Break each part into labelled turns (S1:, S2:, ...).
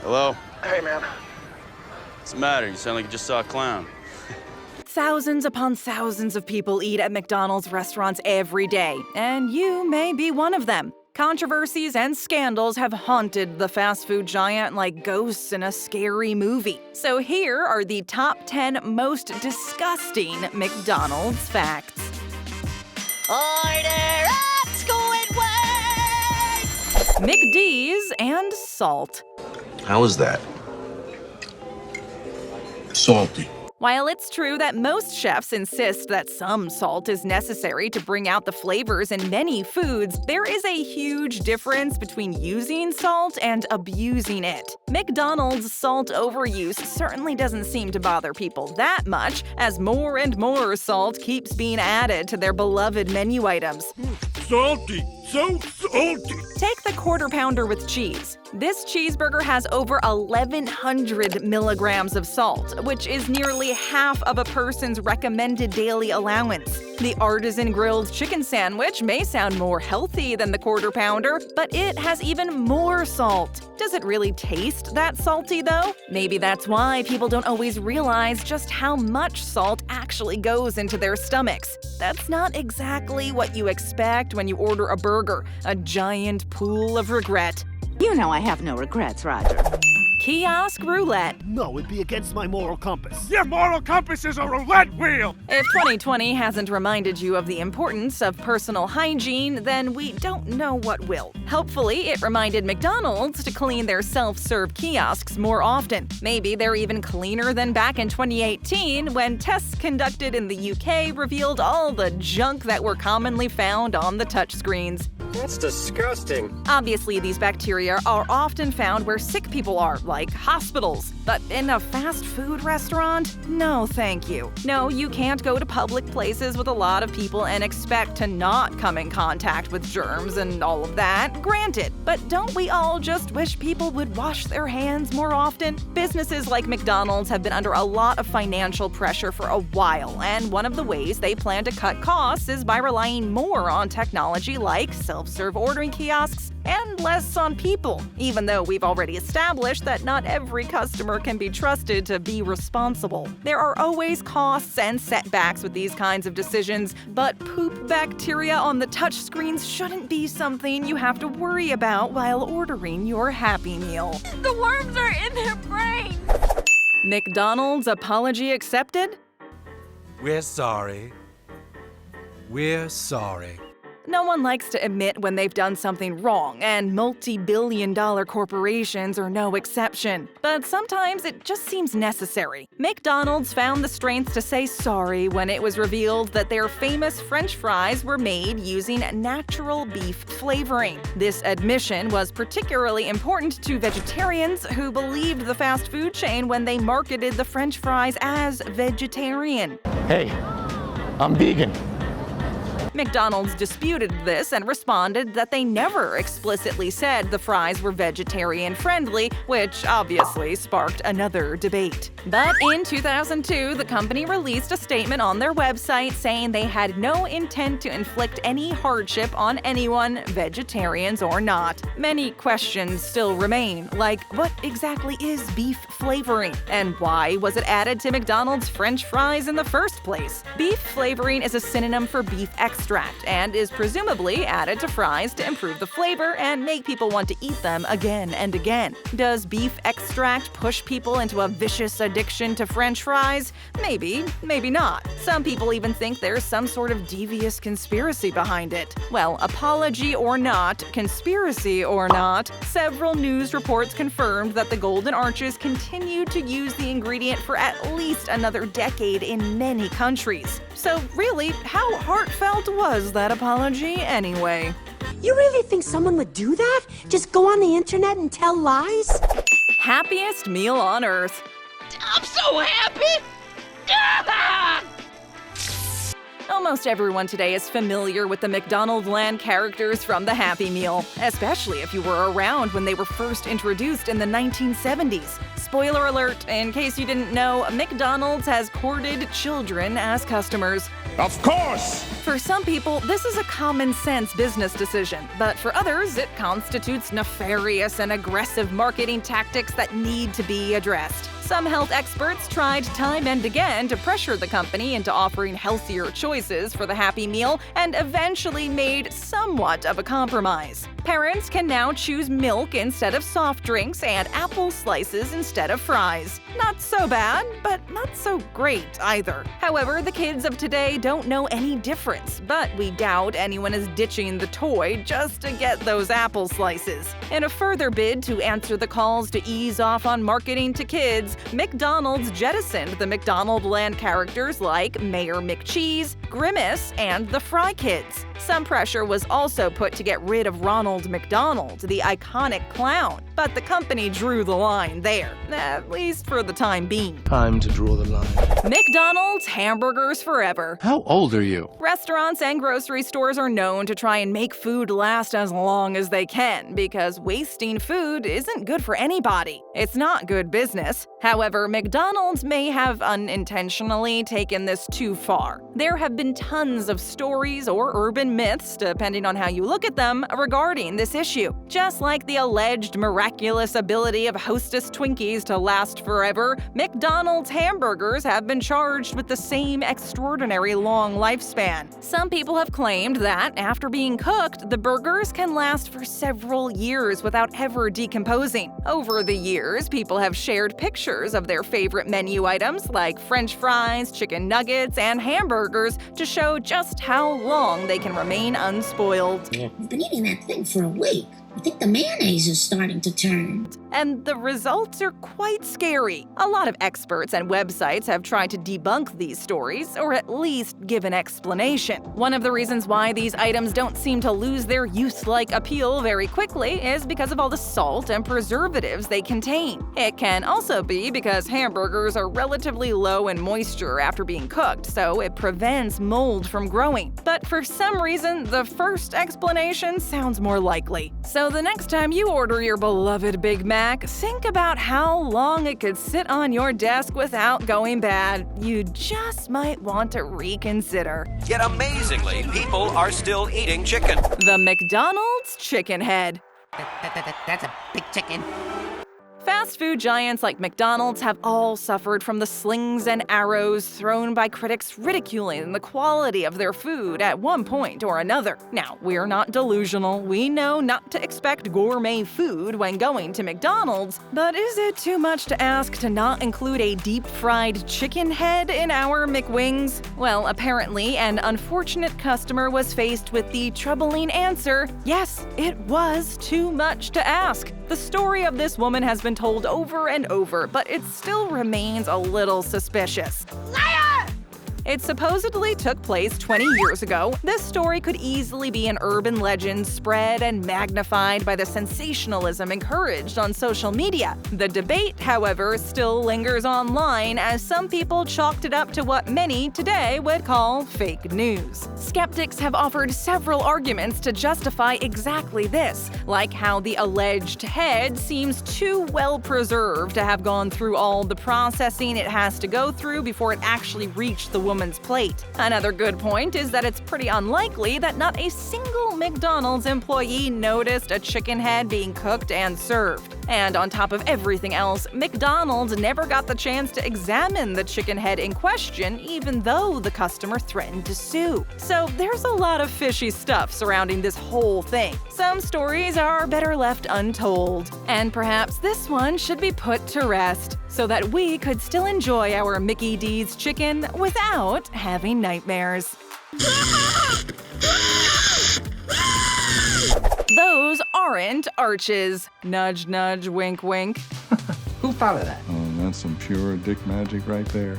S1: Hello?
S2: Hey, man.
S1: What's the matter? You sound like you just saw a clown.
S3: Thousands upon thousands of people eat at McDonald's restaurants every day, and you may be one of them. Controversies and scandals have haunted the fast food giant like ghosts in a scary movie. So here are the top 10 most disgusting McDonald's facts.
S4: Order up, going once!
S3: McD's and salt.
S5: How is that? Salty.
S3: While it's true that most chefs insist that some salt is necessary to bring out the flavors in many foods, there is a huge difference between using salt and abusing it. McDonald's salt overuse certainly doesn't seem to bother people that much, as more and more salt keeps being added to their beloved menu items.
S6: Salty! So salty!
S3: Take the Quarter Pounder with cheese. This cheeseburger has over 1,100 milligrams of salt, which is nearly half of a person's recommended daily allowance. The artisan grilled chicken sandwich may sound more healthy than the Quarter Pounder, but it has even more salt. Does it really taste that salty, though? Maybe that's why people don't always realize just how much salt actually goes into their stomachs. That's not exactly what you expect when you order a burger, a giant pool of regret.
S4: You know I have no regrets, Roger.
S3: Kiosk Roulette.
S6: No, it'd be against my moral compass. Your moral compass is a roulette wheel!
S3: If 2020 hasn't reminded you of the importance of personal hygiene, then we don't know what will. Hopefully, it reminded McDonald's to clean their self-serve kiosks more often. Maybe they're even cleaner than back in 2018 when tests conducted in the UK revealed all the junk that were commonly found on the touchscreens.
S2: That's disgusting.
S3: Obviously, these bacteria are often found where sick people are, like hospitals. But in a fast food restaurant? No, thank you. No, you can't go to public places with a lot of people and expect to not come in contact with germs and all of that. Granted, but don't we all just wish people would wash their hands more often? Businesses like McDonald's have been under a lot of financial pressure for a while, and one of the ways they plan to cut costs is by relying more on technology like self-serve ordering kiosks and less on people, even though we've already established that not every customer can be trusted to be responsible. There are always costs and setbacks with these kinds of decisions, but poop bacteria on the touchscreens shouldn't be something you have to worry about while ordering your Happy Meal.
S4: The worms are in their brain!
S3: McDonald's apology accepted?
S7: We're sorry. We're sorry.
S3: No one likes to admit when they've done something wrong, and multi-billion-dollar corporations are no exception. But sometimes it just seems necessary. McDonald's found the strength to say sorry when it was revealed that their famous French fries were made using natural beef flavoring. This admission was particularly important to vegetarians who believed the fast food chain when they marketed the French fries as vegetarian.
S8: Hey, I'm vegan.
S3: McDonald's disputed this and responded that they never explicitly said the fries were vegetarian-friendly, which obviously sparked another debate. But in 2002, the company released a statement on their website saying they had no intent to inflict any hardship on anyone, vegetarians or not. Many questions still remain, like what exactly is beef flavoring? And why was it added to McDonald's French fries in the first place? Beef flavoring is a synonym for beef extract and is presumably added to fries to improve the flavor and make people want to eat them again and again. Does beef extract push people into a vicious addiction to French fries? Maybe, maybe not. Some people even think there's some sort of devious conspiracy behind it. Well, apology or not, conspiracy or not, several news reports confirmed that the Golden Arches continued to use the ingredient for at least another decade in many countries. So really, how heartfelt was that apology anyway?
S9: You really think someone would do that? Just go on the internet and tell lies?
S3: Happiest meal on earth.
S4: I'm so happy!
S3: Almost everyone today is familiar with the McDonald's land characters from the Happy Meal, especially if you were around when they were first introduced in the 1970s. Spoiler alert, in case you didn't know, McDonald's has courted children as customers.
S5: Of course!
S3: For some people, this is a common sense business decision, but for others, it constitutes nefarious and aggressive marketing tactics that need to be addressed. Some health experts tried time and again to pressure the company into offering healthier choices for the Happy Meal and eventually made somewhat of a compromise. Parents can now choose milk instead of soft drinks and apple slices instead of fries. Not so bad, but not so great either. However, the kids of today don't know any difference, but we doubt anyone is ditching the toy just to get those apple slices. In a further bid to answer the calls to ease off on marketing to kids, McDonald's jettisoned the McDonaldland characters like Mayor McCheese, Grimace, and the Fry Kids. Some pressure was also put to get rid of Ronald McDonald, the iconic clown, but the company drew the line there, at least for the time being.
S8: Time to draw the line.
S3: McDonald's hamburgers forever.
S5: How old are you?
S3: Restaurants and grocery stores are known to try and make food last as long as they can because wasting food isn't good for anybody. It's not good business. However, McDonald's may have unintentionally taken this too far. There have been tons of stories or urban myths, depending on how you look at them, regarding this issue. Just like the alleged miraculous ability of Hostess Twinkies to last forever, McDonald's hamburgers have been charged with the same extraordinary long lifespan. Some people have claimed that, after being cooked, the burgers can last for several years without ever decomposing. Over the years, people have shared pictures of their favorite menu items like French fries, chicken nuggets, and hamburgers to show just how long they can remain unspoiled.
S10: I've been eating that thing for a week. I think the mayonnaise is starting to turn.
S3: And the results are quite scary. A lot of experts and websites have tried to debunk these stories, or at least give an explanation. One of the reasons why these items don't seem to lose their youth-like appeal very quickly is because of all the salt and preservatives they contain. It can also be because hamburgers are relatively low in moisture after being cooked, so it prevents mold from growing. But for some reason, the first explanation sounds more likely. So the next time you order your beloved Big Mac, think about how long it could sit on your desk without going bad. You just might want to reconsider.
S11: Yet amazingly, people are still eating chicken.
S3: The McDonald's chicken head.
S4: That's a big chicken.
S3: Fast food giants like McDonald's have all suffered from the slings and arrows thrown by critics ridiculing the quality of their food at one point or another. Now, we're not delusional. We know not to expect gourmet food when going to McDonald's, but is it too much to ask to not include a deep-fried chicken head in our McWings? Well, apparently, an unfortunate customer was faced with the troubling answer, yes, it was too much to ask. The story of this woman has been told over and over, but it still remains a little suspicious. Liar! It supposedly took place 20 years ago. This story could easily be an urban legend spread and magnified by the sensationalism encouraged on social media. The debate, however, still lingers online as some people chalked it up to what many today would call fake news. Skeptics have offered several arguments to justify exactly this, like how the alleged head seems too well preserved to have gone through all the processing it has to go through before it actually reached the woman's plate. Another good point is that it's pretty unlikely that not a single McDonald's employee noticed a chicken head being cooked and served. And on top of everything else, McDonald's never got the chance to examine the chicken head in question, even though the customer threatened to sue. So there's a lot of fishy stuff surrounding this whole thing. Some stories are better left untold. And perhaps this one should be put to rest, so that we could still enjoy our Mickey D's chicken without having nightmares. Those aren't arches. Nudge, nudge, wink, wink.
S8: Who thought of that?
S12: Oh, that's some pure dick magic right there.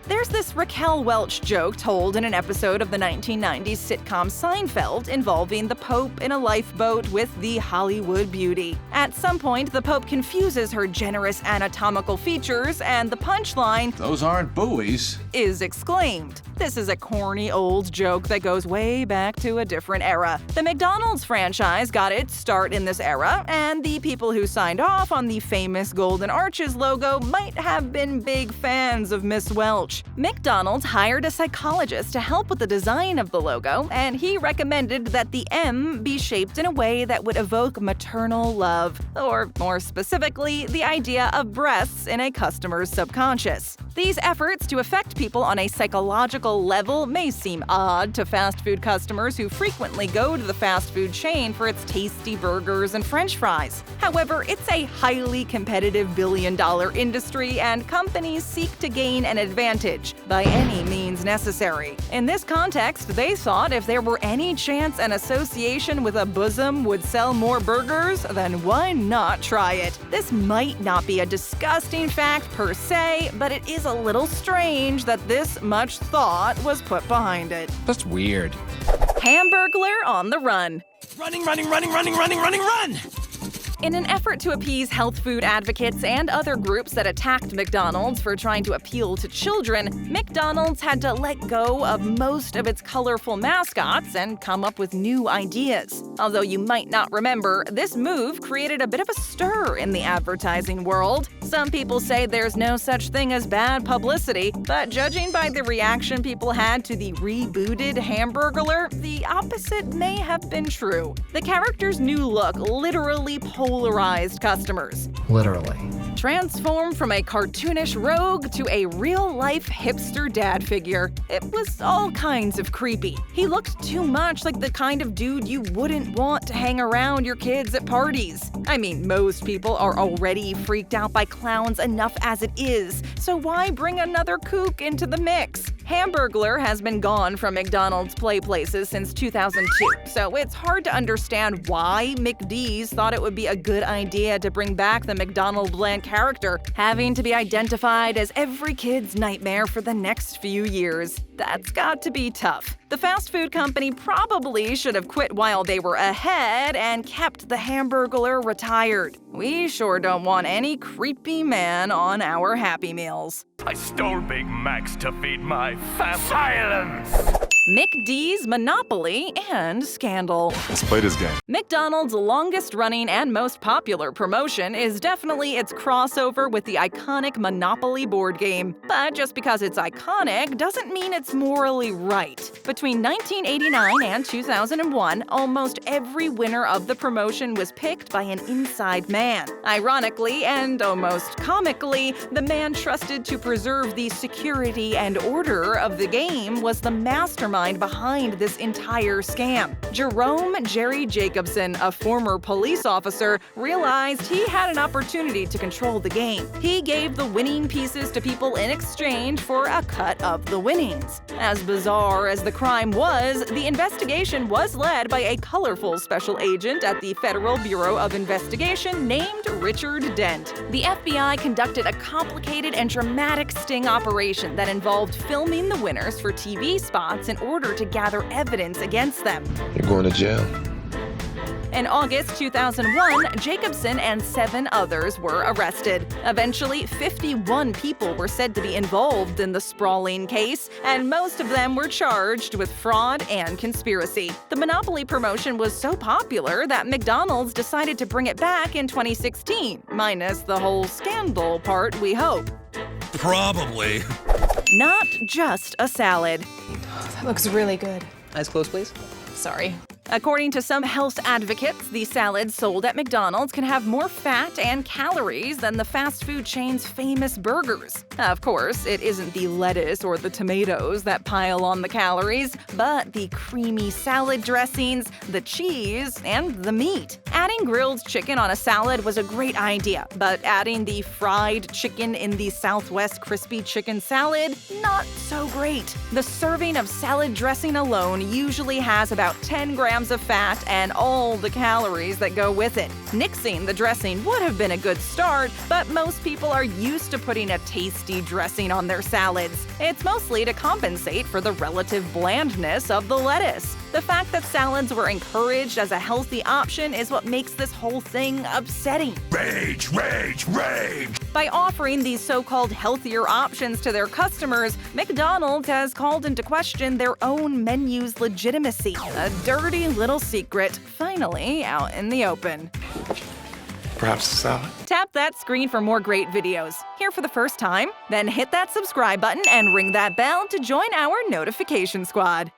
S3: There's this Raquel Welch joke told in an episode of the 1990s sitcom Seinfeld involving the Pope in a lifeboat with the Hollywood beauty. At some point, the Pope confuses her generous anatomical features, and the punchline,
S5: "Those aren't buoys,"
S3: is exclaimed. This is a corny old joke that goes way back to a different era. The McDonald's franchise got its start in this era, and the people who signed off on the famous Golden Arches logo might have been big fans of Miss Welch. McDonald's hired a psychologist to help with the design of the logo, and he recommended that the M be shaped in a way that would evoke maternal love, or more specifically, the idea of breasts in a customer's subconscious. These efforts to affect people on a psychological level may seem odd to fast food customers who frequently go to the fast food chain for its tasty burgers and French fries. However, it's a highly competitive billion-dollar industry, and companies seek to gain an advantage by any means necessary. In this context, they thought if there were any chance an association with a bosom would sell more burgers, then why not try it? This might not be a disgusting fact per se, but it is a little strange that this much thought was put behind it.
S5: That's weird.
S3: Hamburglar on the Run.
S7: Running, running, running, running, running, running, run!
S3: In an effort to appease health food advocates and other groups that attacked McDonald's for trying to appeal to children, McDonald's had to let go of most of its colorful mascots and come up with new ideas. Although you might not remember, this move created a bit of a stir in the advertising world. Some people say there's no such thing as bad publicity, but judging by the reaction people had to the rebooted Hamburglar, the opposite may have been true. The character's new look literally polarized customers.
S8: Literally.
S3: Transformed from a cartoonish rogue to a real-life hipster dad figure. It was all kinds of creepy. He looked too much like the kind of dude you wouldn't want to hang around your kids at parties. I mean, most people are already freaked out by clowns enough as it is, so why bring another kook into the mix? Hamburglar has been gone from McDonald's play places since 2002, so it's hard to understand why McD's thought it would be a good idea to bring back the McDonald bland character, having to be identified as every kid's nightmare for the next few years. That's got to be tough. The fast food company probably should have quit while they were ahead and kept the Hamburglar retired. We sure don't want any creepy man on our Happy Meals.
S6: I stole Big Macs to feed my family. Silence!
S3: McD's monopoly and scandal.
S12: Let's play this game.
S3: McDonald's longest-running and most popular promotion is definitely its crossover with the iconic Monopoly board game. But just because it's iconic doesn't mean it's morally right. Between 1989 and 2001, almost every winner of the promotion was picked by an inside man. Ironically, and almost comically, the man trusted to preserve the security and order of the game was the mastermind behind this entire scam. Jerome Jerry Jacobson, a former police officer, realized he had an opportunity to control the game. He gave the winning pieces to people in exchange for a cut of the winnings. As bizarre as the crime was, the investigation was led by a colorful special agent at the Federal Bureau of Investigation named Richard Dent. The FBI conducted a complicated and dramatic sting operation that involved filming the winners for TV spots in order to gather evidence against them.
S8: You're going to jail.
S3: In August 2001, Jacobson and 7 others were arrested. Eventually, 51 people were said to be involved in the sprawling case, and most of them were charged with fraud and conspiracy. The Monopoly promotion was so popular that McDonald's decided to bring it back in 2016, minus the whole scandal part, we hope.
S7: Probably.
S3: Not just a salad.
S13: That looks really good.
S4: Eyes closed, please.
S13: Sorry.
S3: According to some health advocates, the salads sold at McDonald's can have more fat and calories than the fast food chain's famous burgers. Of course, it isn't the lettuce or the tomatoes that pile on the calories, but the creamy salad dressings, the cheese, and the meat. Adding grilled chicken on a salad was a great idea, but adding the fried chicken in the Southwest crispy chicken salad, not so great. The serving of salad dressing alone usually has about 10 grams of fat and all the calories that go with it. Nixing the dressing would have been a good start, but most people are used to putting a tasty dressing on their salads. It's mostly to compensate for the relative blandness of the lettuce. The fact that salads were encouraged as a healthy option is what makes this whole thing upsetting.
S6: Rage, rage, rage!
S3: By offering these so-called healthier options to their customers, McDonald's has called into question their own menu's legitimacy. A dirty little secret, finally out in the open.
S14: Perhaps a salad.
S3: Tap that screen for more great videos. Here for the first time? Then hit that subscribe button and ring that bell to join our notification squad.